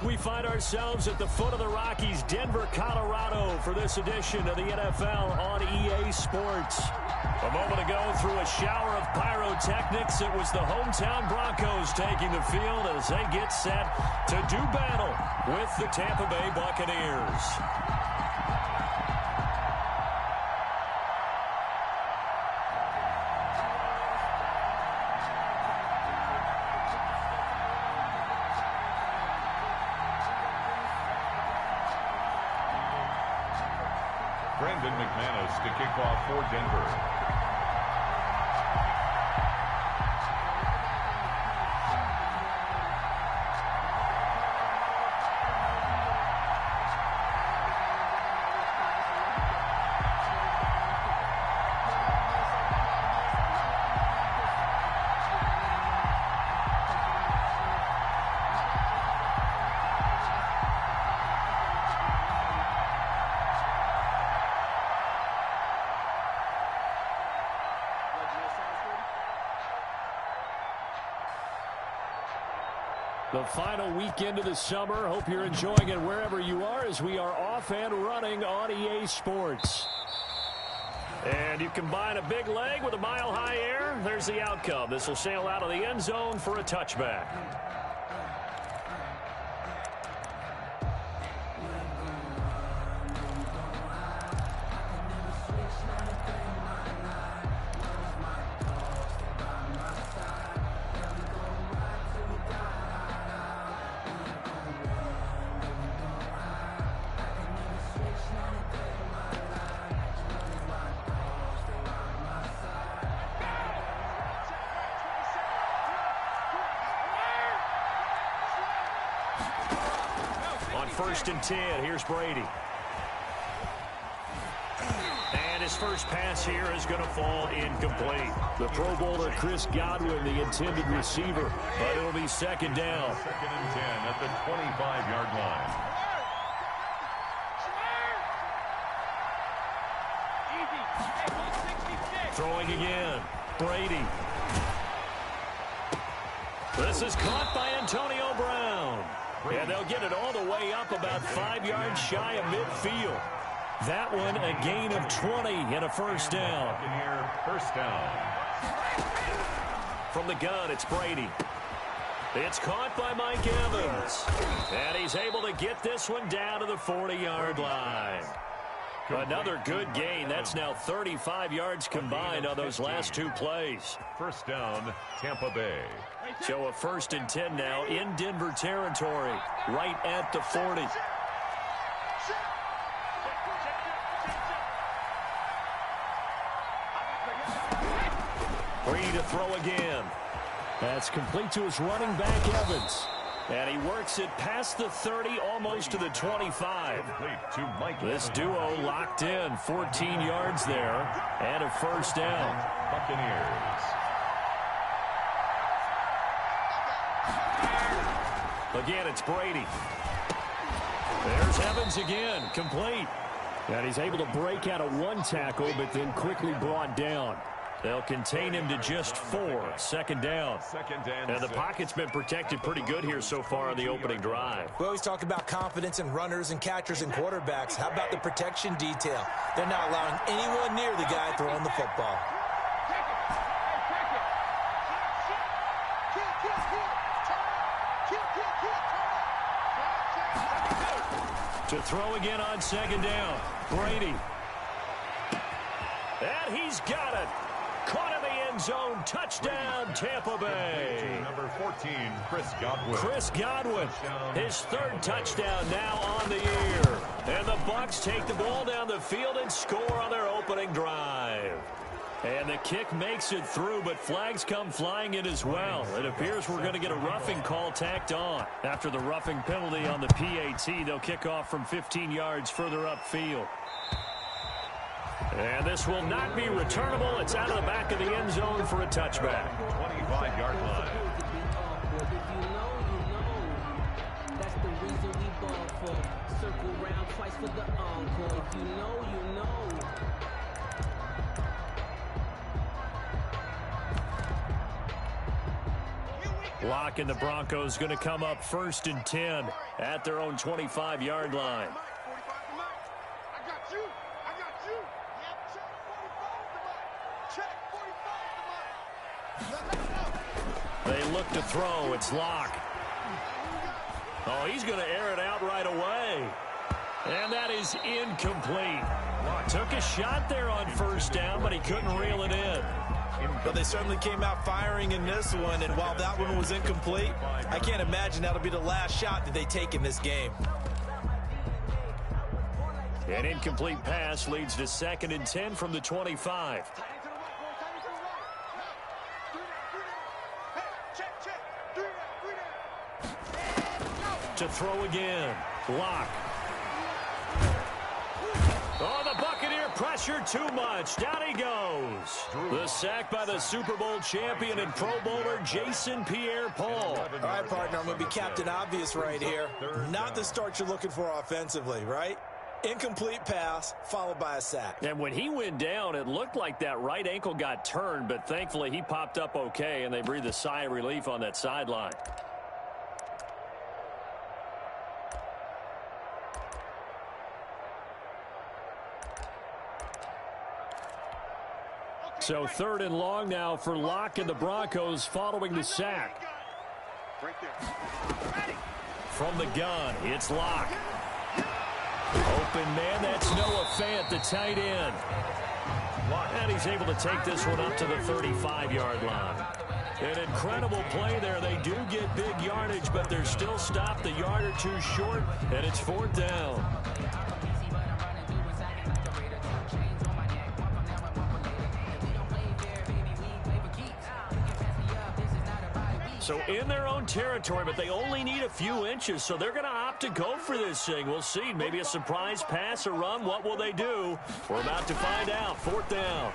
we find ourselves at the foot of the Rockies, Denver, Colorado, for this edition of the NFL on EA Sports. A moment ago, through a shower of pyrotechnics, it was the hometown Broncos taking the field as they get set to do battle with the Tampa Bay Buccaneers. Brandon McManus to kick off for Denver. The final weekend of the summer. Hope you're enjoying it wherever you are as we are off and running on EA Sports. And you combine a big leg with a mile-high air. There's the outcome. This will sail out of the end zone for a touchback. First and 10, here's Brady. And his first pass here is going to fall incomplete. The Pro Bowler Chris Godwin, the intended receiver, but it'll be second down. Second and 10 at the 25-yard line. Throwing again, Brady. This is caught by Antonio Brown. And they'll get it all the way up about 5 yards shy of midfield. That one a gain of 20 and a first down. First down. From the gun, it's Brady. It's caught by Mike Evans. And he's able to get this one down to the 40-yard line. Another good gain. That's now 35 yards combined on those last two plays. First down, Tampa Bay. So a first and 10 now in Denver territory, right at the 40. Brady to throw again. That's complete to his running back, Evans. And he works it past the 30, almost to the 25. This duo locked in, 14 yards there, and a first down. Buccaneers. Again, it's Brady. There's Evans again, complete. And he's able to break out of one tackle, but then quickly brought down. They'll contain him to just 4. Second down. And the pocket's been protected pretty good here so far on the opening drive. We always talk about confidence in runners and catchers and quarterbacks. How about the protection detail? They're not allowing anyone near the guy throwing the football. To throw again on second down. Brady. And he's got it. Caught in the end zone. Touchdown, Tampa Bay. Number 14, Chris Godwin. Chris Godwin, his third touchdown now on the year. And the Bucs take the ball down the field and score on their opening drive. And the kick makes it through, but flags come flying in as well. It appears we're going to get a roughing call tacked on. After the roughing penalty on the PAT, they'll kick off from 15 yards further upfield. And this will not be returnable. It's out of the back of the end zone for a touchback. 25-yard line. That's the reason we ball for. Circle round twice for the encore. If you know, you know. Here we Locke and the Broncos going to come up 1st and 10 at their own 25-yard line. They look to throw. It's Locke. Oh, he's going to air it out right away. And that is incomplete. Took a shot there on 1st down, but he couldn't reel it in. But they certainly came out firing in this one, and while that one was incomplete, I can't imagine that'll be the last shot that they take in this game. An incomplete pass leads to 2nd and 10 from the 25. To throw again. Locke. Oh, the Buccaneer pressure too much. Down he goes. The sack by the Super Bowl champion and Pro Bowler Jason Pierre-Paul. All right, partner, I'm going to be Captain Obvious right here. Not the start you're looking for offensively, right? Incomplete pass followed by a sack. And when he went down, it looked like that right ankle got turned, but thankfully he popped up okay, and they breathed a sigh of relief on that sideline. So 3rd and long now for Locke and the Broncos following the sack. From the gun, it's Locke. Open man, that's Noah Fant, the tight end. And he's able to take this one up to the 35-yard line. An incredible play there. They do get big yardage, but they're still stopped a yard or two short, and it's 4th down. So in their own territory, but they only need a few inches, so they're going to opt to go for this thing. We'll see. Maybe a surprise pass or run. What will they do? We're about to find out. 4th down.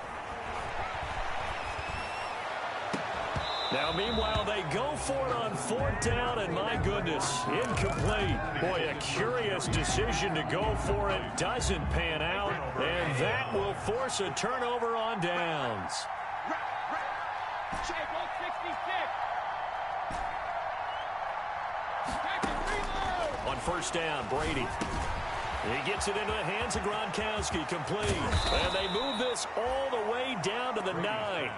Now, meanwhile, they go for it on 4th down, and my goodness, incomplete. Boy, a curious decision to go for it. Doesn't pan out, and that will force a turnover on downs. On 1st down, Brady. He gets it into the hands of Gronkowski, complete. And they move this all the way down to the 9.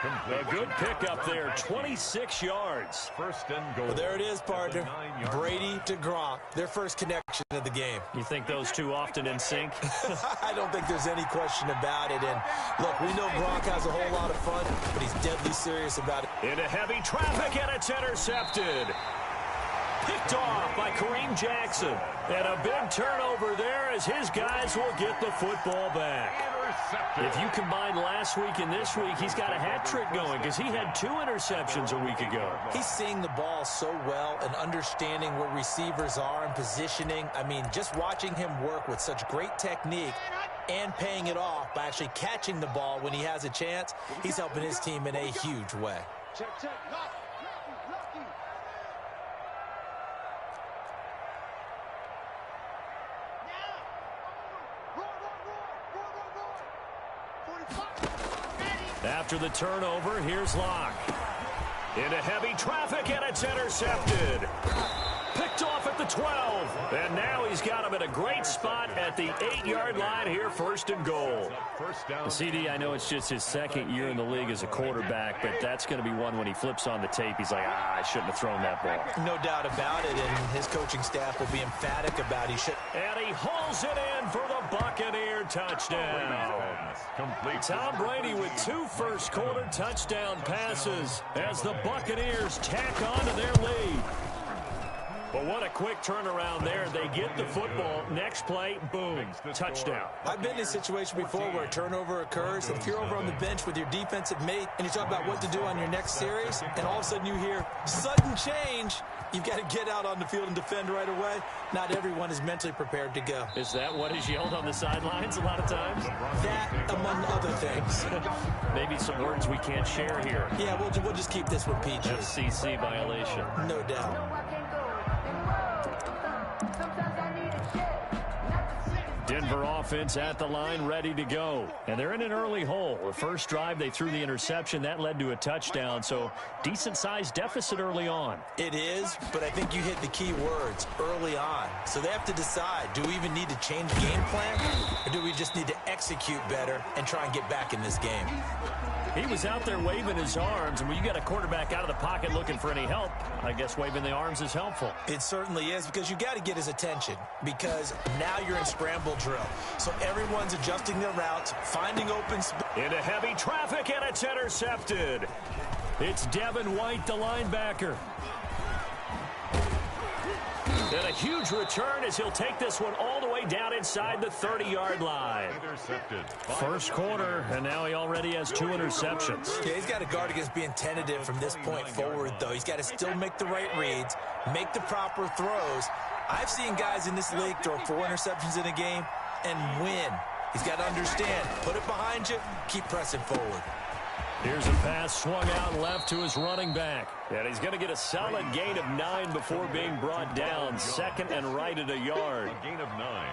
A good pickup there, 26 yards. 1st and goal. Well, there it is, partner. Brady to Gronk, their first connection of the game. You think those two often in sync? I don't think there's any question about it. And look, we know Gronk has a whole lot of fun, but he's deadly serious about it. Into heavy traffic, and it's intercepted. Picked off by Kareem Jackson. And a big turnover there as his guys will get the football back. If you combine last week and this week, he's got a hat trick going because he had 2 interceptions a week ago. He's seeing the ball so well and understanding where receivers are and positioning. I mean, just watching him work with such great technique and paying it off by actually catching the ball when he has a chance, he's helping his team in a huge way. After the turnover, here's Locke. Into heavy traffic, and it's intercepted. Picked off at the 12. And now he's got him at a great spot at the 8-yard line here, 1st and goal. CD, I know it's just his 2nd year in the league as a quarterback, but that's going to be one when he flips on the tape. He's like, I shouldn't have thrown that ball. No doubt about it, and his coaching staff will be emphatic about he should. And he hauls it in for the Buccaneer touchdown. Tom Brady with 2 first-quarter touchdown passes as the Buccaneers tack on to their lead. But what a quick turnaround there. They get the football. Next play, boom, touchdown. I've been in a situation before where a turnover occurs, and if you're over on the bench with your defensive mate and you talk about what to do on your next series, and all of a sudden you hear sudden change, you've got to get out on the field and defend right away. Not everyone is mentally prepared to go. Is that what is yelled on the sidelines a lot of times? That, among other things. Maybe some words we can't share here. Yeah, we'll just keep this one PG. FCC violation. No doubt. Denver offense at the line, ready to go. And they're in an early hole. The first drive, they threw the interception. That led to a touchdown, so decent-sized deficit early on. It is, but I think you hit the key words, early on. So they have to decide, do we even need to change game plan, or do we just need to execute better and try and get back in this game? He was out there waving his arms, and when you got a quarterback out of the pocket looking for any help, I guess waving the arms is helpful. It certainly is, because you got to get his attention, because now you're in scramble drill. So everyone's adjusting their routes, finding open space. Into heavy traffic, and it's intercepted. It's Devin White, the linebacker. And a huge return as he'll take this one all the way down inside the 30-yard line. Intercepted. First quarter, and now he already has 2 interceptions. Yeah, he's got to guard against being tentative from this point forward, though. He's got to still make the right reads, make the proper throws. I've seen guys in this league throw 4 interceptions in a game and win. He's got to understand, put it behind you, keep pressing forward. Here's a pass swung out left to his running back. And he's going to get a solid gain of 9 before being brought down. Second and right at a yard. A gain of 9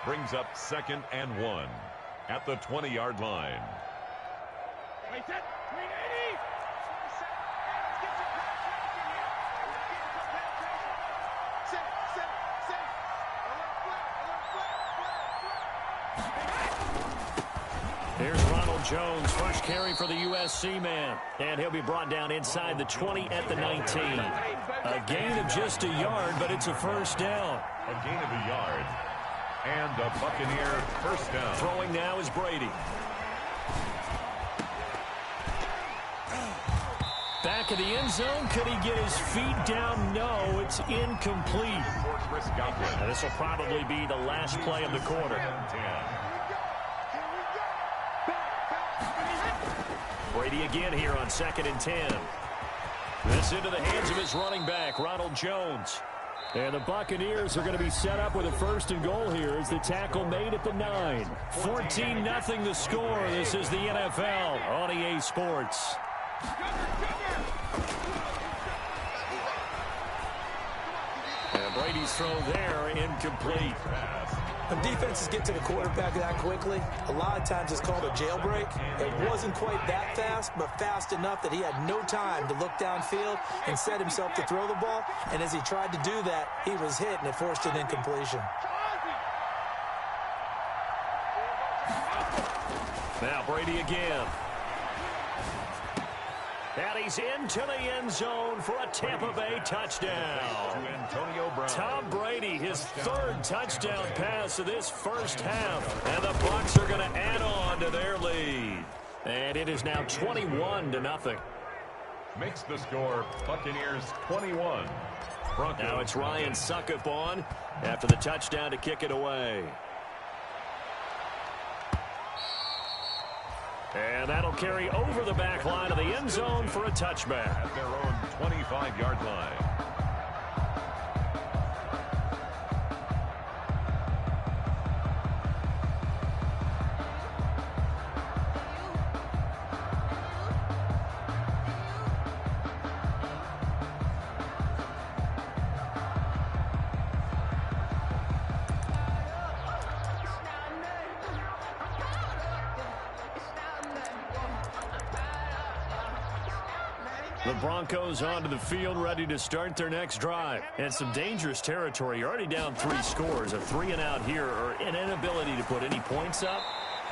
brings up 2nd and 1 at the 20-yard line. Here's Ronald Jones, first carry for the USC man. And he'll be brought down inside the 20 at the 19. A gain of just a yard, but it's a first down. A gain of a yard. And a Buccaneer first down. Throwing now is Brady. Back of the end zone. Could he get his feet down? No, it's incomplete. And this will probably be the last play of the quarter. Brady again here on 2nd and 10. This into the hands of his running back, Ronald Jones. And the Buccaneers are going to be set up with a 1st and goal here as the tackle made at the 9. 14-0 the score. This is the NFL on EA Sports. And Brady's throw there incomplete. When defenses get to the quarterback that quickly, a lot of times it's called a jailbreak. It wasn't quite that fast, but fast enough that he had no time to look downfield and set himself to throw the ball. And as he tried to do that, he was hit, and it forced an incompletion. Now Brady again. And he's into the end zone for a Tampa Bay touchdown. Tom Brady, his 3rd touchdown pass of this first half. And the Bucs are going to add on to their lead. And it is now 21-0. Makes the score Buccaneers 21. Broncos. Now it's Ryan Succop on after the touchdown to kick it away. And that'll carry over the back line of the end zone for a touchback. At their own 25-yard line. The Broncos onto the field, ready to start their next drive. And some dangerous territory. You're already down 3 scores. A 3-and-out here, or an inability to put any points up.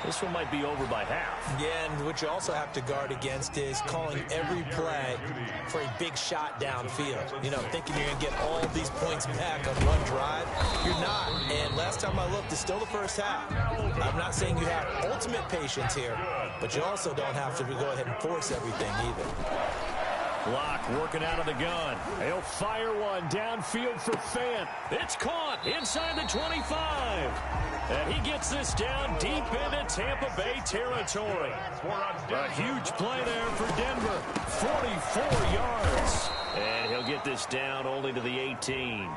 This one might be over by half. Yeah, and what you also have to guard against is calling every play for a big shot downfield. You know, thinking you're going to get all these points back on one drive. You're not. And last time I looked, it's still the first half. I'm not saying you have ultimate patience here, but you also don't have to go ahead and force everything either. Locke working out of the gun. He'll fire one downfield for Fant. It's caught inside the 25. And he gets this down deep into Tampa Bay territory. A huge play there for Denver. 44 yards. And he'll get this down only to the 18.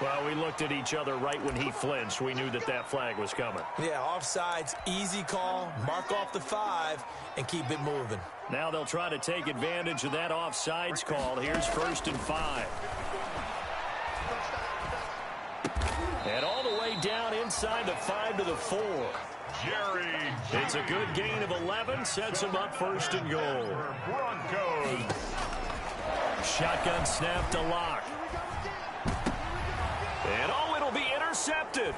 Well, we looked at each other right when he flinched. We knew that that flag was coming. Yeah, offsides, easy call. Mark off the 5 and keep it moving. Now they'll try to take advantage of that offsides call. Here's 1st and 5. And all the way down inside the 5 to the 4. Jerry. It's a good gain of 11. Sets him up 1st and goal. Broncos. Shotgun snap to Locke. And it'll be intercepted.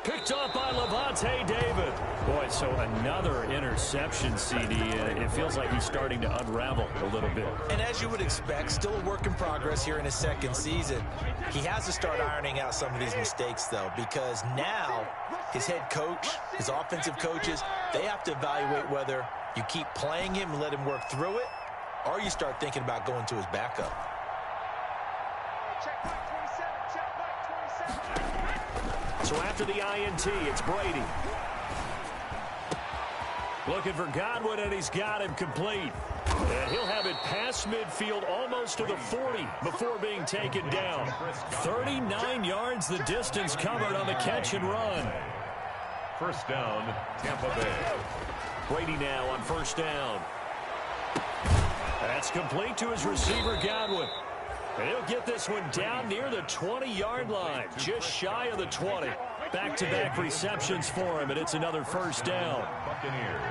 Picked up by Lavonte David. Boy, so another interception, CD. It feels like he's starting to unravel a little bit. And as you would expect, still a work in progress here in his 2nd season. He has to start ironing out some of these mistakes, though, because now his head coach, his offensive coaches, they have to evaluate whether you keep playing him and let him work through it, or you start thinking about going to his backup. So after the INT, it's Brady. Looking for Godwin, and he's got him complete. And he'll have it past midfield almost to the 40 before being taken down. 39 yards the distance covered on the catch and run. 1st down, Tampa Bay. Brady now on 1st down. That's complete to his receiver, Godwin. And he'll get this one down near the 20-yard line, just shy of the 20. Back-to-back receptions for him, and it's another 1st down. Buccaneers.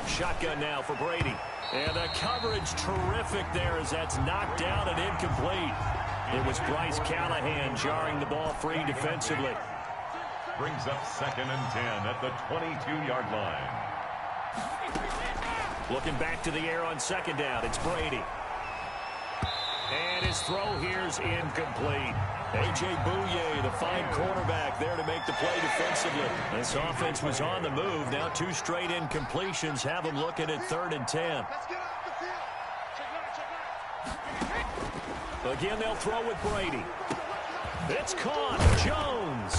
Shotgun now for Brady. And the coverage terrific there as that's knocked down and incomplete. It was Bryce Callahan jarring the ball free defensively. Brings up 2nd and 10 at the 22-yard line. Looking back to the air on 2nd down, it's Brady. And his throw here's incomplete. A.J. Bouye, the fine cornerback, there to make the play defensively. This offense was on the move. Now 2 straight incompletions have them looking at 3rd and 10. Again, they'll throw with Brady. It's caught. Jones.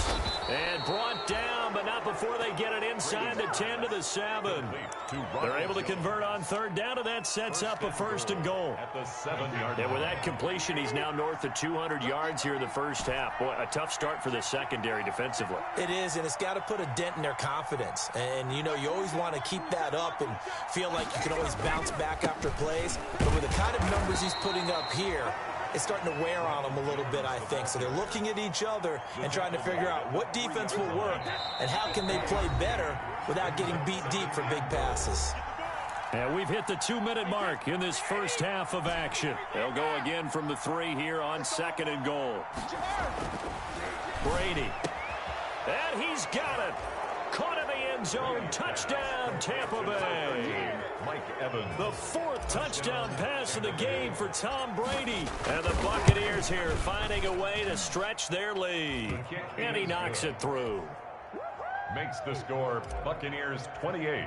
And brought down, but not before they get it inside the 10 to the 7. They're able to convert on 3rd down, and that sets up a 1st and goal. At the 7-yard line. And with that completion, he's now north of 200 yards here in the 1st half. Boy, a tough start for the secondary defensively. It is, and it's got to put a dent in their confidence. And, you know, you always want to keep that up and feel like you can always bounce back after plays. But with the kind of numbers he's putting up here, it's starting to wear on them a little bit, I think. So they're looking at each other and trying to figure out what defense will work and how can they play better without getting beat deep for big passes. And we've hit the 2-minute mark in this 1st half of action. They'll go again from the 3 here on 2nd and goal. Brady. And he's got it. Caught in the end zone. Touchdown, Tampa Bay. Mike Evans. The 4th touchdown pass of the game for Tom Brady. And the Buccaneers here finding a way to stretch their lead. And he knocks it through. Makes the score Buccaneers 28.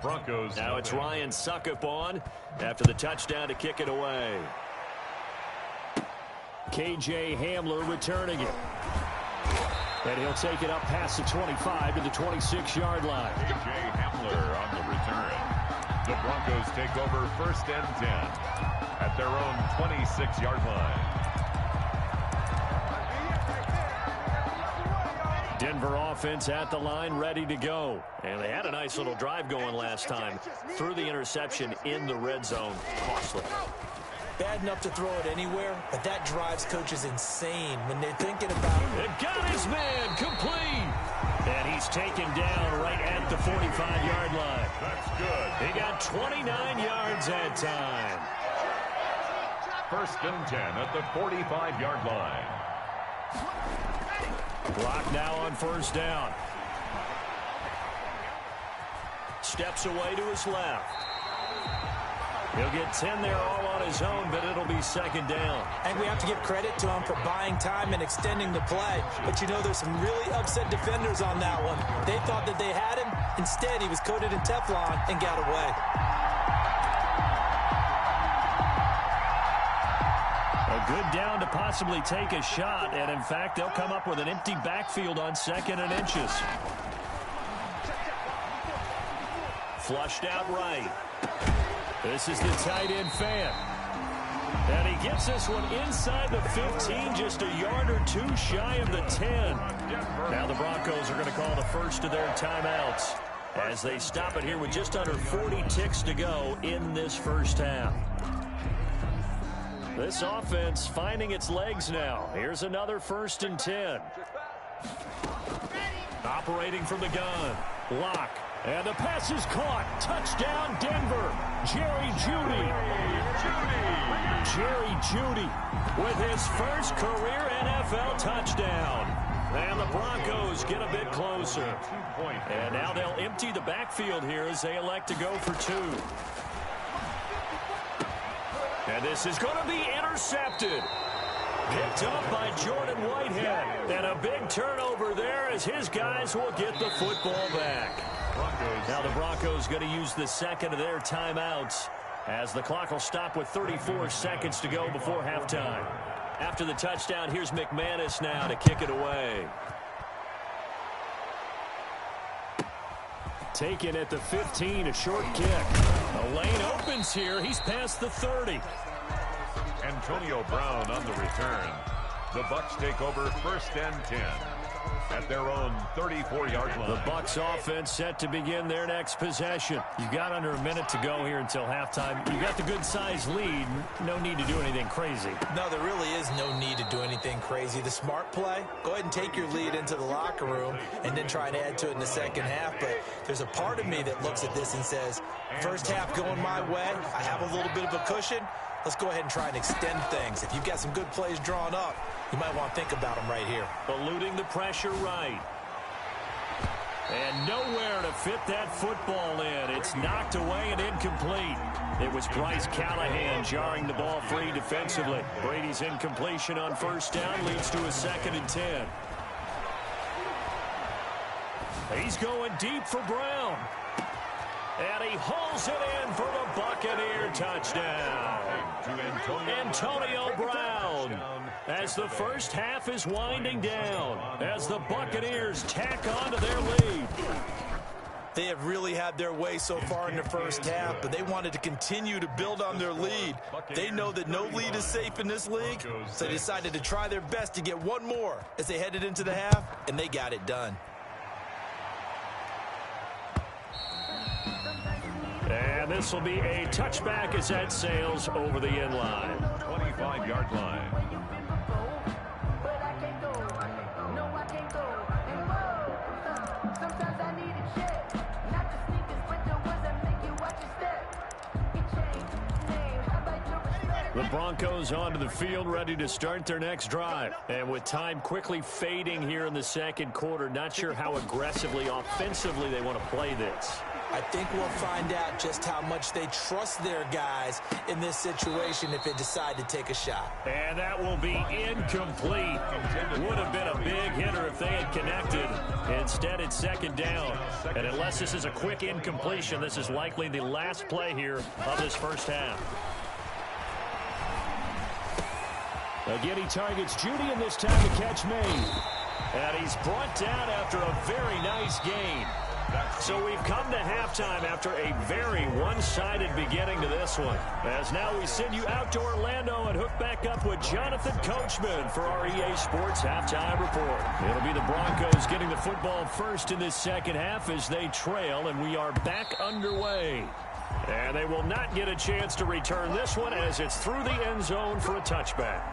Broncos. Now it's Ryan Suckup on after the touchdown to kick it away. KJ Hamler returning it. And he'll take it up past the 25 to the 26-yard line. KJ Hamler on the return. The Broncos take over 1st and 10 at their own 26-yard line. Denver offense at the line, ready to go. And they had a nice little drive going last time. Threw the interception in the red zone. Costly. Bad enough to throw it anywhere, but that drives coaches insane when they're thinking about it. They've got his man complete. And he's taken down right at the 45-yard line. That's good. He got 29 yards that time. 1st and 10 at the 45-yard line. Clock now on 1st down. Steps away to his left. He'll get 10 there all on his own, but it'll be 2nd down. And we have to give credit to him for buying time and extending the play. But, you know, there's some really upset defenders on that one. They thought that they had him. Instead, he was coated in Teflon and got away. A good down to possibly take a shot. And, in fact, they'll come up with an empty backfield on 2nd and inches. Flushed out right. This is the tight end fan. And he gets this one inside the 15, just a yard or 2 shy of the 10. Now the Broncos are going to call the first of their timeouts. as they stop it here with just under 40 ticks to go in this first half. This offense finding its legs now. Here's another 1st and 10. Operating from the gun. Lock. And the pass is caught. Touchdown, Denver. Jerry Jeudy. Jerry Jeudy with his first career NFL touchdown. And the Broncos get a bit closer. And now they'll empty the backfield here as they elect to go for 2. And this is going to be intercepted. Picked up by Jordan Whitehead. And a big turnover there as his guys will get the football back. Now the Broncos going to use the second of their timeouts as the clock will stop with 34 seconds to go before halftime. After the touchdown, here's McManus now to kick it away. Taken at the 15, a short kick. A lane opens here. He's past the 30. Antonio Brown on the return. The Bucks take over 1st and 10 at their own 34-yard line. The Bucks offense set to begin their next possession. You've got under a minute to go here until halftime. You've got the good-sized lead. No need to do anything crazy. No, there really is no need to do anything crazy. The smart play, go ahead and take your lead into the locker room and then try and add to it in the second half. But there's a part of me that looks at this and says, first half going my way, I have a little bit of a cushion. Let's go ahead and try and extend things. If you've got some good plays drawn up, you might want to think about them right here. Eluding the pressure right. And nowhere to fit that football in. It's knocked away and incomplete. It was Bryce Callahan jarring the ball free defensively. Brady's incompletion on 1st down leads to a 2nd and 10. He's going deep for Brown. And he hauls it in for the Buccaneer touchdown. Antonio Brown, as the first half is winding down, as the Buccaneers tack on to their lead. They have really had their way so far in the first half, but they wanted to continue to build on their lead. They know that no lead is safe in this league, so they decided to try their best to get one more as they headed into the half, and they got it done. And this will be a touchback as that sails over the end line. 25-yard line. The Broncos onto the field, ready to start their next drive. And with time quickly fading here in the second quarter, not sure how aggressively, offensively they want to play this. I think we'll find out just how much they trust their guys in this situation if they decide to take a shot. And that will be incomplete. Would have been a big hitter if they had connected. Instead, it's 2nd down. And unless this is a quick incompletion, this is likely the last play here of this first half. Again, he targets Jeudy, and this time the catch made. And he's brought down after a very nice gain. So we've come to halftime after a very one-sided beginning to this one. As now we send you out to Orlando and hook back up with Jonathan Coachman for our EA Sports Halftime Report. It'll be the Broncos getting the football first in this second half as they trail, and we are back underway. And they will not get a chance to return this one as it's through the end zone for a touchback.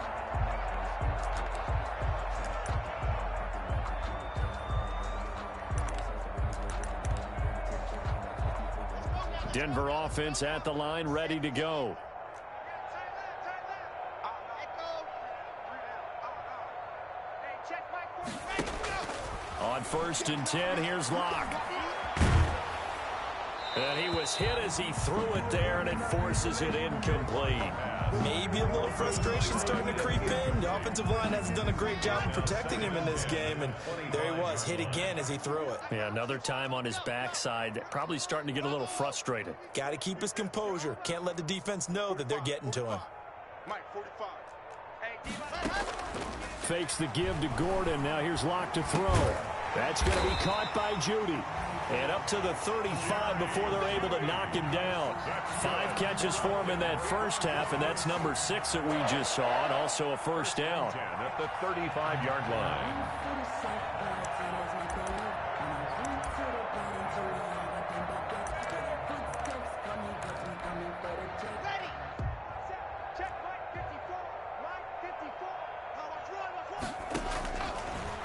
Denver offense at the line, ready to go. On 1st and 10, here's Locke. And he was hit as he threw it there, and it forces it incomplete. Maybe a little frustration starting to creep in. The offensive line hasn't done a great job of protecting him in this game, and there he was, hit again as he threw it. Yeah, another time on his backside, probably starting to get a little frustrated. Got to keep his composure. Can't let the defense know that they're getting to him. Fakes the give to Gordon. Now here's Locke to throw. That's going to be caught by Jeudy. And up to the 35 before they're able to knock him down. 5 catches for him in that first half, and that's number 6 that we just saw, and also a first down. At the 35-yard line.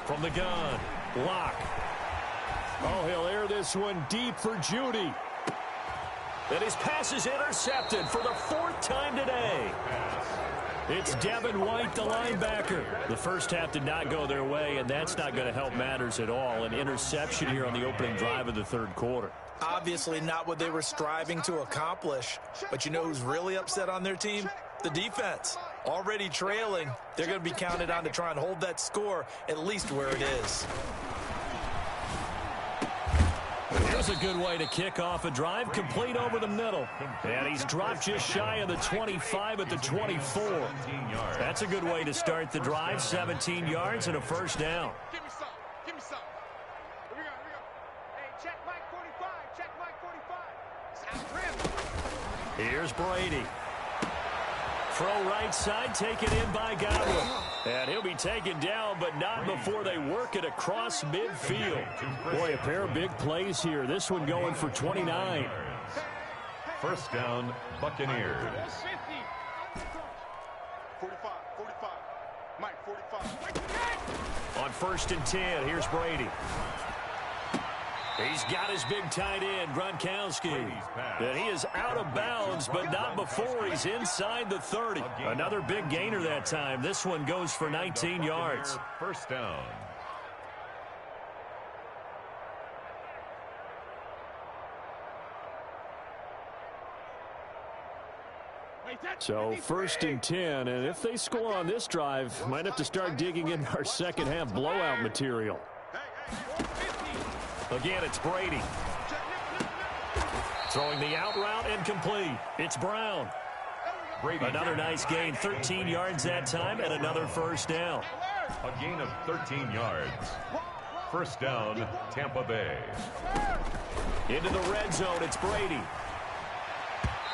From the gun, Locke. Oh, he'll air this one deep for Judy. And his pass is intercepted for the 4th time today. It's Devin White, the linebacker. The first half did not go their way, and that's not going to help matters at all. An interception here on the opening drive of the 3rd quarter. Obviously not what they were striving to accomplish. But you know who's really upset on their team? The defense. Already trailing. They're going to be counted on to try and hold that score at least where it is. Here's a good way to kick off a drive, complete over the middle. And he's dropped just shy of the 25 at the 24. That's a good way to start the drive, 17 yards and a first down. Give me some. Give me some. Here we go. Hey, check Mike 45. Check Mike 45. Stop him. Here's Brady. Throw right side, taken in by Godwin. And he'll be taken down, but not before they work it across midfield. Boy, a pair of big plays here. This one going for 29. First down, Buccaneers. 45. Mike 45. On 1st and 10, here's Brady. He's got his big tight end, Gronkowski. And he is out of bounds, but not before he's inside the 30. Another big gainer that time. This one goes for 19 yards. First down. So 1st and 10, and if they score on this drive, might have to start digging in our second half blowout material. Again, it's Brady. Throwing the out route and complete. It's Brown. Brady. Another nice gain, 13 yards that time, and another first down. A gain of 13 yards. First down, Tampa Bay. Into the red zone, it's Brady.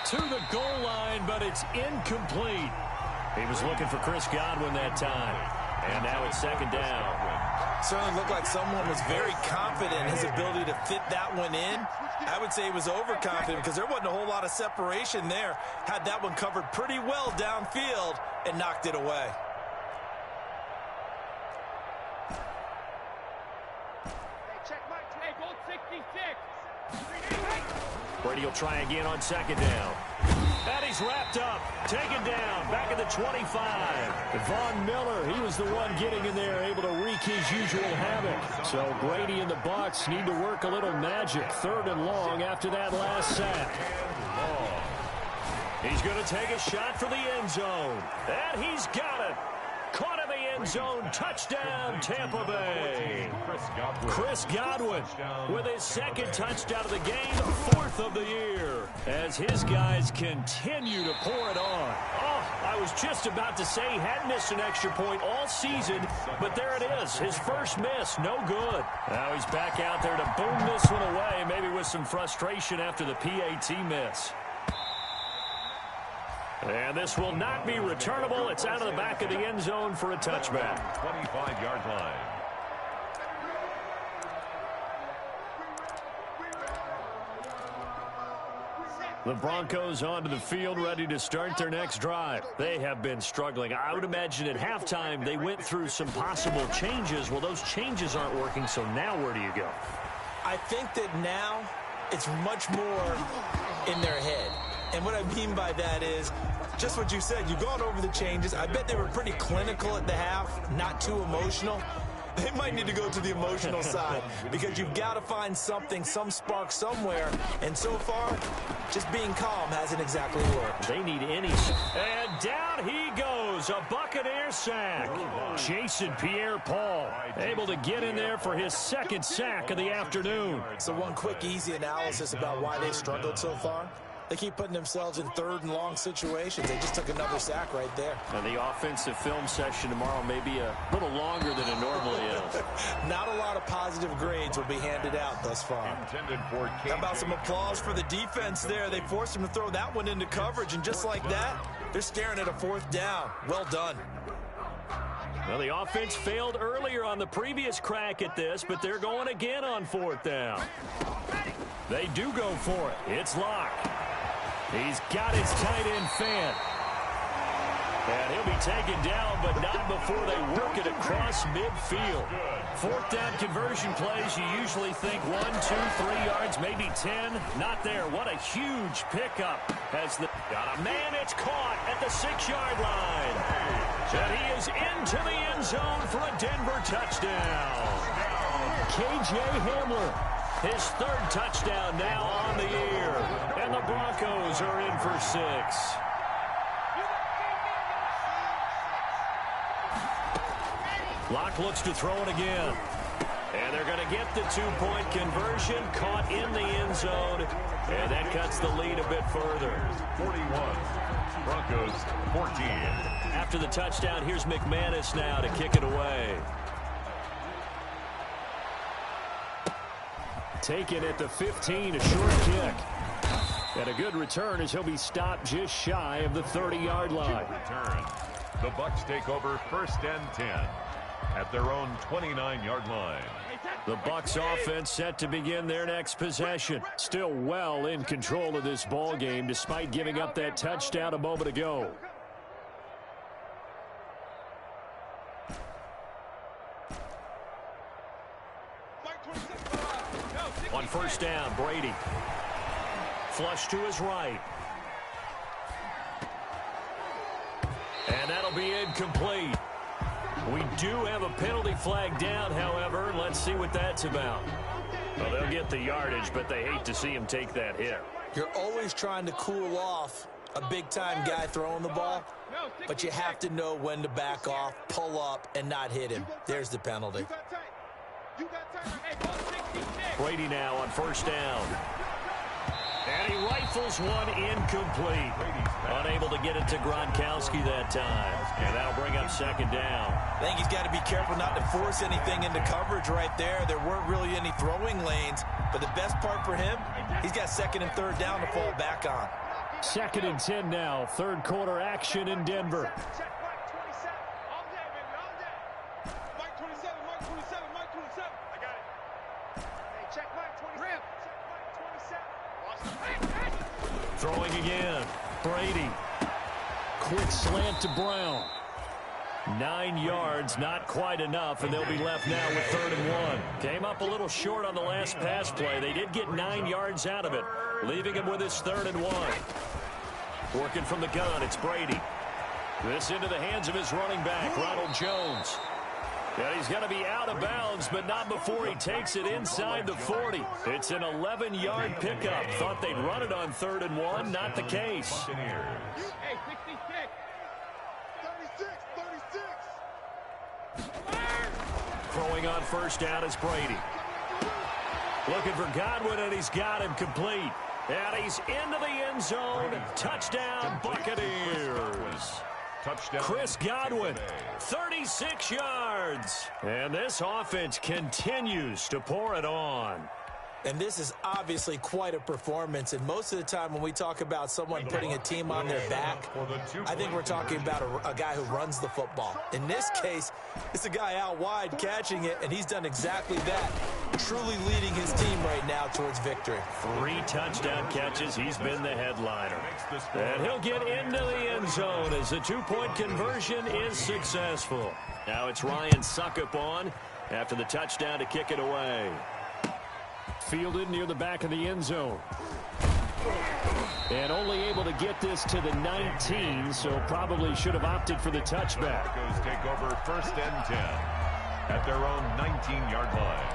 To the goal line, but it's incomplete. He was looking for Chris Godwin that time. And now it's second down. Certainly looked like someone was very confident in his ability to fit that one in. I would say he was overconfident because there wasn't a whole lot of separation there. Had that one covered pretty well downfield and knocked it away. Brady will try again on second down. And he's wrapped up, taken down, back at the 25. Von Miller, he was the one getting in there, able to wreak his usual havoc. So Brady and the Bucs need to work a little magic. 3rd and long after that last sack. He's going to take a shot for the end zone. And he's got it. Caught in the end zone. Touchdown, Tampa Bay. Chris Godwin with his 2nd touchdown of the game, 4th of the year, as his guys continue to pour it on. Oh, I was just about to say he hadn't missed an extra point all season, but there it is. His first miss, no good. Now he's back out there to boom this one away, maybe with some frustration after the PAT miss. And this will not be returnable. It's out of the back of the end zone for a touchback. 25-yard line. The Broncos onto the field, ready to start their next drive. They have been struggling. I would imagine at halftime they went through some possible changes. Well, those changes aren't working, so now where do you go? I think that now it's much more in their head. And what I mean by that is just what you said. You've gone over the changes. I bet they were pretty clinical at the half, not too emotional. They might need to go to the emotional side because you've got to find something, some spark somewhere. And so far, just being calm hasn't exactly worked. They need any. And down he goes. A Buccaneer sack. Jason Pierre-Paul able to get in there for his 2nd sack of the afternoon. So one quick, easy analysis about why they've struggled so far. They keep putting themselves in 3rd and long situations. They just took another sack right there. And the offensive film session tomorrow may be a little longer than it normally is. Not a lot of positive grades will be handed out thus far. How about some applause for the defense there? They forced him to throw that one into coverage, and just like that, they're staring at a 4th down. Well done. Well, the offense failed earlier on the previous crack at this, but they're going again on 4th down. They do go for it. It's Locke. He's got his tight end fan. And he'll be taken down, but not before they work it across midfield. Fourth down conversion plays, you usually think 1, 2, 3 yards, maybe 10. Not there. What a huge pickup. Got a man, it's caught at the 6-yard line. And he is into the end zone for a Denver touchdown. K.J. Hamler, his third touchdown now on the year. And the Broncos are in for 6. Locke looks to throw it again. And they're going to get the 2-point conversion, caught in the end zone. And that cuts the lead a bit further. 41. Broncos 14. After the touchdown, here's McManus now to kick it away. Taken at the 15, a short kick. And a good return as he'll be stopped just shy of the 30-yard line. Return. The Bucks take over 1st and 10 at their own 29-yard line. The Bucks offense set to begin their next possession. Still well in control of this ball game despite giving up that touchdown a moment ago. On 1st down, Brady. Flush to his right. And that'll be incomplete. We do have a penalty flag down, however. Let's see what that's about. Well, they'll get the yardage, but they hate to see him take that hit. You're always trying to cool off a big-time guy throwing the ball, but you have to know when to back off, pull up, and not hit him. There's the penalty. Brady now on 1st down. And he rifles one incomplete. Unable to get it to Gronkowski that time. And that'll bring up 2nd down. I think he's got to be careful not to force anything into coverage right there. There weren't really any throwing lanes. But the best part for him, he's got 2nd and 3rd down to fall back on. 2nd and 10 now. 3rd quarter action in Denver. Throwing again. Brady. Quick slant to Brown. 9 yards, not quite enough, and they'll be left now with 3rd and 1. Came up a little short on the last pass play. They did get 9 yards out of it, leaving him with his 3rd and 1. Working from the gun, it's Brady. This into the hands of his running back, Ronald Jones. And he's going to be out of bounds, but not before he takes it inside the 40. It's an 11-yard pickup. Thought they'd run it on 3rd and 1. Not the case. Hey, 36. Throwing on 1st down is Brady. Looking for Godwin, and he's got him complete. And he's into the end zone. Touchdown, Buccaneers. Touchdown. Chris Godwin, 36 yards. And this offense continues to pour it on. And this is obviously quite a performance. And most of the time when we talk about someone putting a team on their back, I think we're talking about a guy who runs the football. In this case, it's a guy out wide catching it, and he's done exactly that, truly leading his team right now towards victory. 3 touchdown catches. He's been the headliner. And he'll get into the end zone as the 2-point conversion is successful. Now it's Ryan Suckup on after the touchdown to kick it away. Fielded near the back of the end zone. And only able to get this to the 19, so probably should have opted for the touchback. Broncos take over 1st and 10 at their own 19-yard line.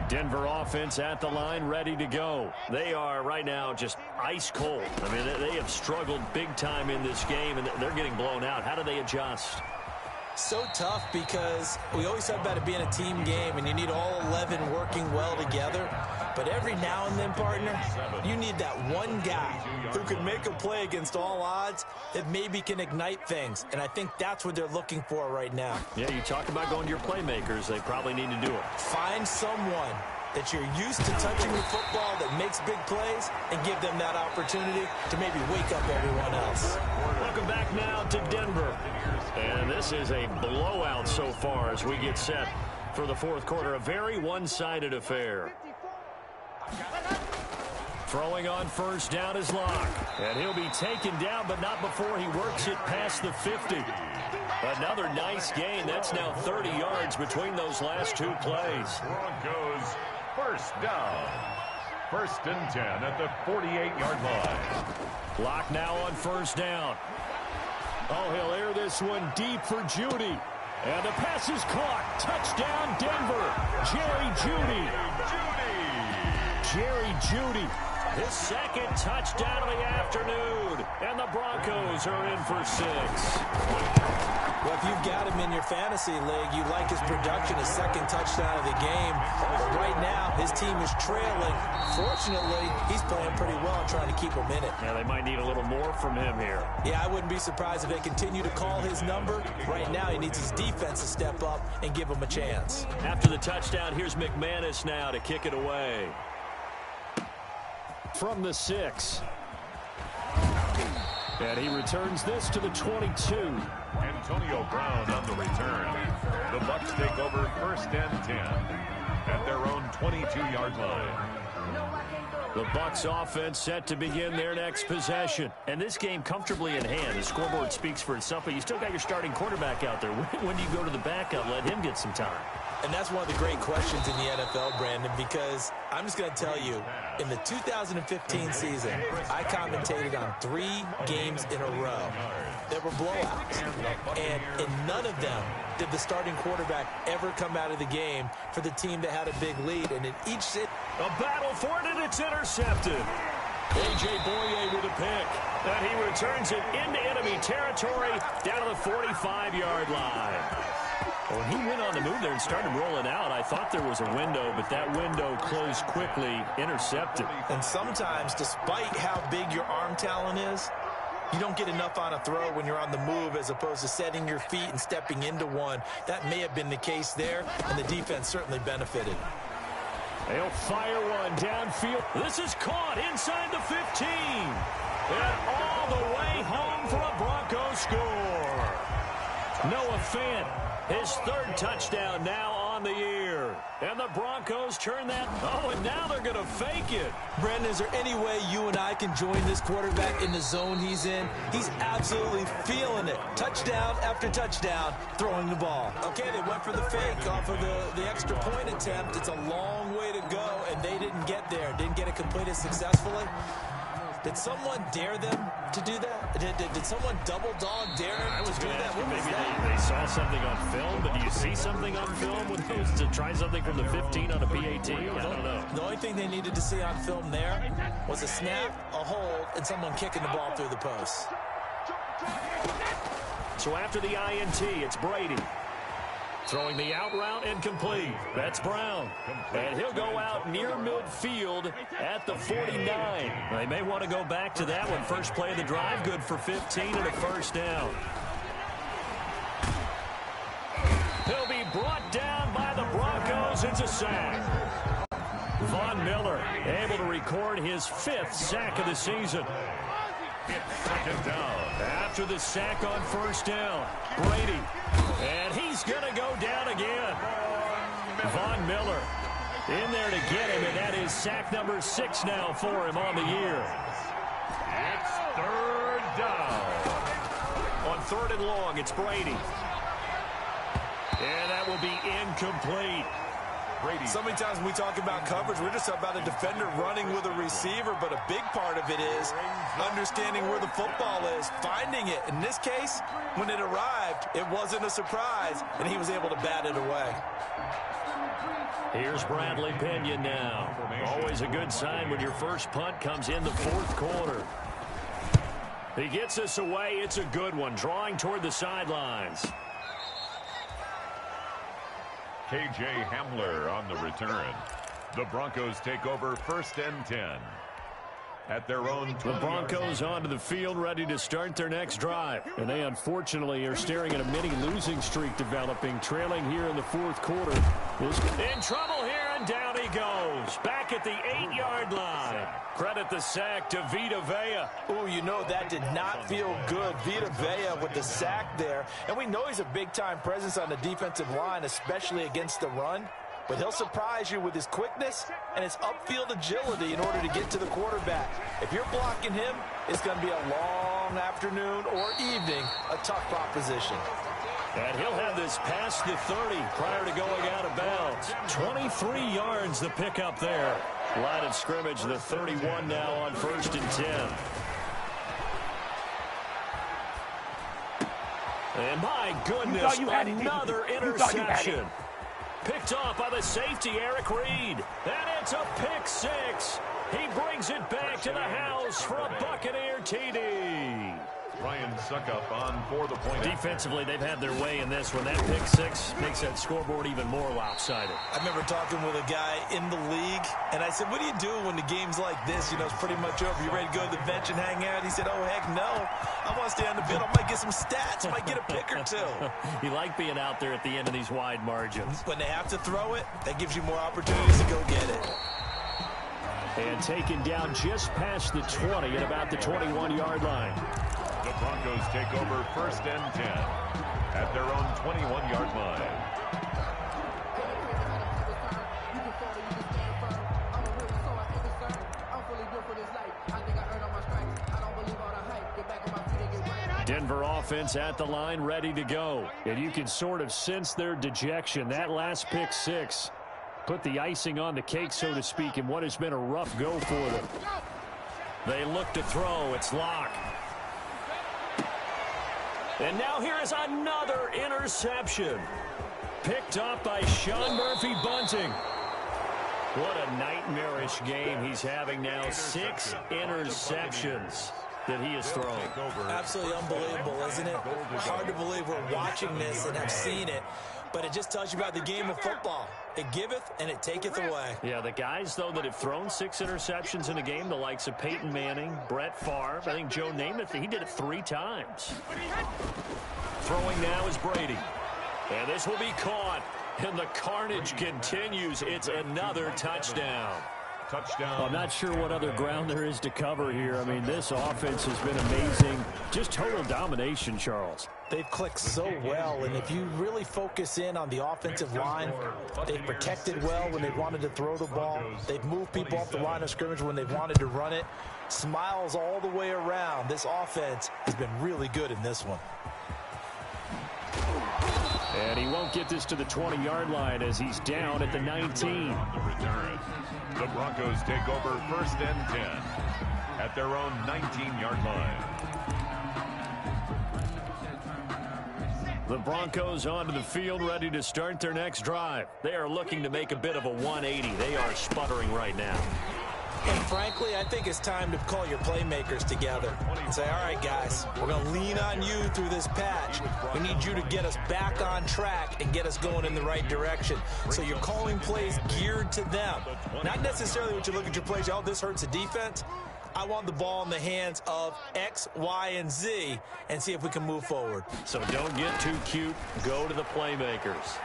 Denver offense at the line, ready to go. They are right now just ice cold. I mean, they have struggled big time in this game, and they're getting blown out. How do they adjust? So tough because we always talk about it being a team game, and you need all 11 working well together. But every now and then, partner, you need that one guy who can make a play against all odds that maybe can ignite things. And I think that's what they're looking for right now. Yeah, you talk about going to your playmakers. They probably need to do it. Find someone that you're used to touching the football that makes big plays and give them that opportunity to maybe wake up everyone else. Welcome back now to Denver. And this is a blowout so far as we get set for the 4th quarter. A very one-sided affair. Throwing on first down is Locke. And he'll be taken down, but not before he works it past the 50. Another nice gain. That's now 30 yards between those last two plays. Broncos first down. First and 10 at the 48-yard line. Locke now on first down. Oh, he'll air this one deep for Jeudy. And the pass is caught. Touchdown, Denver. Jerry Jeudy. Jerry Jeudy. His second touchdown of the afternoon. And the Broncos are in for 6. Well, if you've got him in your fantasy league, you like his production, his second touchdown of the game. But right now, his team is trailing. Fortunately, he's playing pretty well and trying to keep him in it. Yeah, they might need a little more from him here. Yeah, I wouldn't be surprised if they continue to call his number. Right now, he needs his defense to step up and give him a chance. After the touchdown, here's McManus now to kick it away. From the 6. And he returns this to the 22. Antonio Brown on the return. The Bucs take over first and 10 at their own 22-yard line. The Bucs offense set to begin their next possession. And this game comfortably in hand. The scoreboard speaks for itself, but you still got your starting quarterback out there. When do you go to the backup? Let him get some time. And that's one of the great questions in the NFL, Brandon, because I'm just going to tell you, in the 2015 season, I commentated on 3 games in a row that were blowouts. And in none of them did the starting quarterback ever come out of the game for the team that had a big lead. And in each a battle for it, and it's intercepted. A.J. Boye with a pick. And he returns it into enemy territory down to the 45-yard line. When he went on the move there and started rolling out, I thought there was a window, but that window closed quickly, intercepted. And sometimes, despite how big your arm talent is, you don't get enough on a throw when you're on the move as opposed to setting your feet and stepping into one. That may have been the case there, and the defense certainly benefited. They'll fire one downfield. This is caught inside the 15. And all the way home for a Broncos score. Noah Fant, his 3rd touchdown now on the year. And the Broncos turn that. Oh, and now they're going to fake it. Brandon, is there any way you and I can join this quarterback in the zone he's in? He's absolutely feeling it. Touchdown after touchdown, throwing the ball. Okay, they went for the fake off of the extra point attempt. It's a long way to go, and they didn't get there. Didn't get it completed successfully. Did someone dare them to do that? Did someone double dog dare them to do that? What was maybe that? they saw something on film, but do you see something on film when they was to try something from the 15 on a PAT? I don't know. The only thing they needed to see on film there was a snap, a hold, and someone kicking the ball through the post. So after the INT, it's Brady. Throwing the out route incomplete. That's Brown. And he'll go out near midfield at the 49. They may want to go back to that one. First play of the drive, good for 15 and a first down. He'll be brought down by the Broncos. It's a sack. Von Miller able to record his 5th sack of the season. It's second down. After the sack on first down, Brady. And he's going to go down again. Von Miller in there to get him, and that is sack number 6 now for him on the year. It's 3rd down. On 3rd and long, it's Brady. And that will be incomplete. Brady. So many times when we talk about coverage, we're just talking about a defender running with a receiver, but a big part of it is understanding where the football is, finding it. In this case, when it arrived, it wasn't a surprise, and he was able to bat it away. Here's Bradley Pinion now. Always a good sign when your first punt comes in the 4th quarter. He gets us away. It's a good one, drawing toward the sidelines. K.J. Hamler on the return. The Broncos take over first and 10 at their own 20. The Broncos onto the field, ready to start their next drive. And they unfortunately are staring at a mini losing streak developing, trailing here in the 4th quarter. In trouble here, and down he goes. Back at the 8-yard line. Credit the sack to Vita Vea. Oh, you know, that did not feel good. Vita Vea with the sack there. And we know he's a big-time presence on the defensive line, especially against the run. but he'll surprise you with his quickness and his upfield agility in order to get to the quarterback. If you're blocking him, it's going to be a long afternoon or evening, a tough proposition. And he'll have this past the 30 prior to going out of bounds. 23 yards the pickup there. Line of scrimmage, the 31 now on 1st and 10. And my goodness, another interception. Picked off by the safety, Eric Reed. And it's a pick six. He brings it back to the house for a Buccaneer TD. Ryan Suckup on for the point. Defensively, they've had their way in this one. That pick six makes that scoreboard even more lopsided. I remember talking with a guy in the league, and I said, what do you do when the game's like this? You know, it's pretty much over. You ready to go to the bench and hang out? He said, oh, heck no. I want to stay on the field. I might get some stats. I might get a pick or two. You like being out there at the end of these wide margins. When they have to throw it, that gives you more opportunities to go get it. And taken down just past the 20 at about the 21-yard line. The Broncos take over 1st and 10 at their own 21-yard line. Denver offense at the line, ready to go. And you can sort of sense their dejection. That last pick six put the icing on the cake, so to speak, in what has been a rough go for them. They look to throw. It's Locke. And now here is another interception. Picked up by Sean Murphy-Bunting. What a nightmarish game he's having now. 6 interceptions that he has thrown. Absolutely unbelievable, isn't it? Hard to believe we're watching this and have seen it. But it just tells you about the game of football. It giveth and it taketh away. Yeah, the guys, though, that have thrown 6 interceptions in a game, the likes of Peyton Manning, Brett Favre, I think Joe Namath, he did it 3 times. Throwing now is Brady. And this will be caught. And the carnage continues. It's another touchdown. Touchdown. I'm not sure what other ground there is to cover here. I mean, this offense has been amazing. Just total domination, Charles. They've clicked so well, and if you really focus in on the offensive line, they've protected well when they wanted to throw the ball. They've moved people off the line of scrimmage when they've wanted to run it. Smiles all the way around. This offense has been really good in this one. And he won't get this to the 20-yard line as he's down at the 19. On the return, the Broncos take over 1st and 10 at their own 19-yard line. The Broncos onto the field, ready to start their next drive. They are looking to make a bit of a 180. They are sputtering right now. And frankly, I think it's time to call your playmakers together and say, all right, guys, we're going to lean on you through this patch. We need you to get us back on track and get us going in the right direction. So you're calling plays geared to them. Not necessarily when you look at your plays, oh, this hurts the defense. I want the ball in the hands of X, Y, and Z and see if we can move forward. So don't get too cute. Go to the playmakers.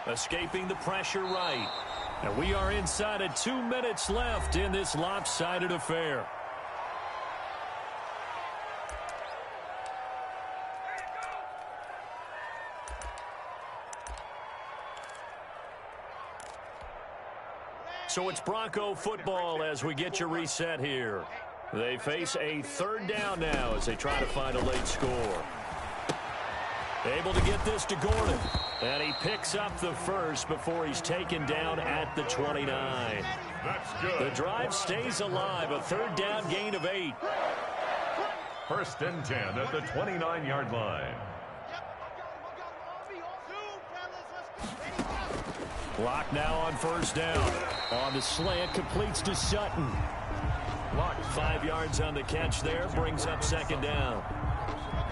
Escaping the pressure right. And we are inside of 2 minutes left in this lopsided affair. So it's Bronco football as we get you reset here. They face a 3rd down now as they try to find a late score. Able to get this to Gordon. And he picks up the first before he's taken down at the 29. That's good. The drive stays alive. A 3rd down gain of 8. 1st and 10 at the 29-yard line. Locke now on 1st down. On the slant, completes to Sutton. Locke 5 yards on the catch there, brings up 2nd down.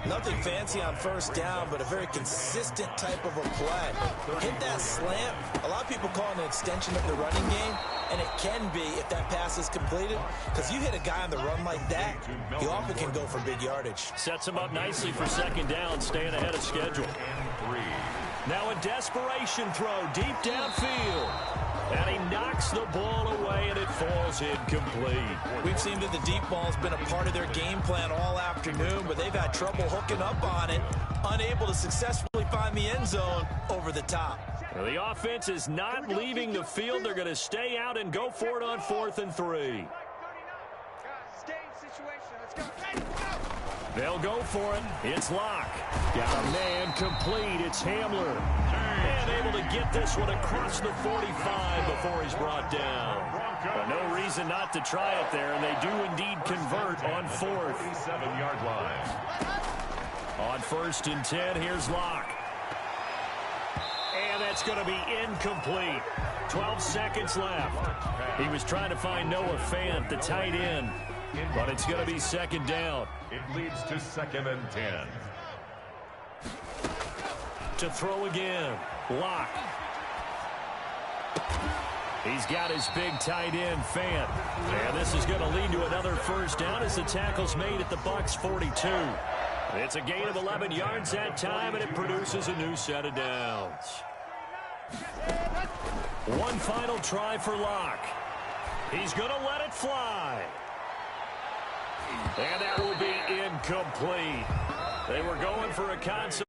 Nothing fancy on 1st down, but a very consistent type of a play. Hit that slant. A lot of people call it an extension of the running game, and it can be if that pass is completed, because you hit a guy on the run like that, he often can go for big yardage. Sets him up nicely for 2nd down, staying ahead of schedule. Now a desperation throw deep downfield. And he knocks the ball away, and it falls incomplete. We've seen that the deep ball's been a part of their game plan all afternoon, but they've had trouble hooking up on it, unable to successfully find the end zone over the top. The offense is not leaving the field. They're going to stay out and go for it on 4th and 3. They'll go for it. It's Locke. Got a man complete. It's Hamler. And able to get this one across the 45 before he's brought down. But no reason not to try it there, and they do indeed convert on 4th. 47-yard line. On 1st and 10, here's Locke. And that's going to be incomplete. 12 seconds left. He was trying to find Noah Fant, the tight end. But it's going to be 2nd down. It leads to 2nd and 10. To throw again. Locke. He's got his big tight end, Fant. And this is going to lead to another 1st down as the tackle's made at the Bucs 42. It's a gain of 11 yards that time, and it produces a new set of downs. One final try for Locke. He's going to let it fly. And that will be incomplete. They were going for a concept.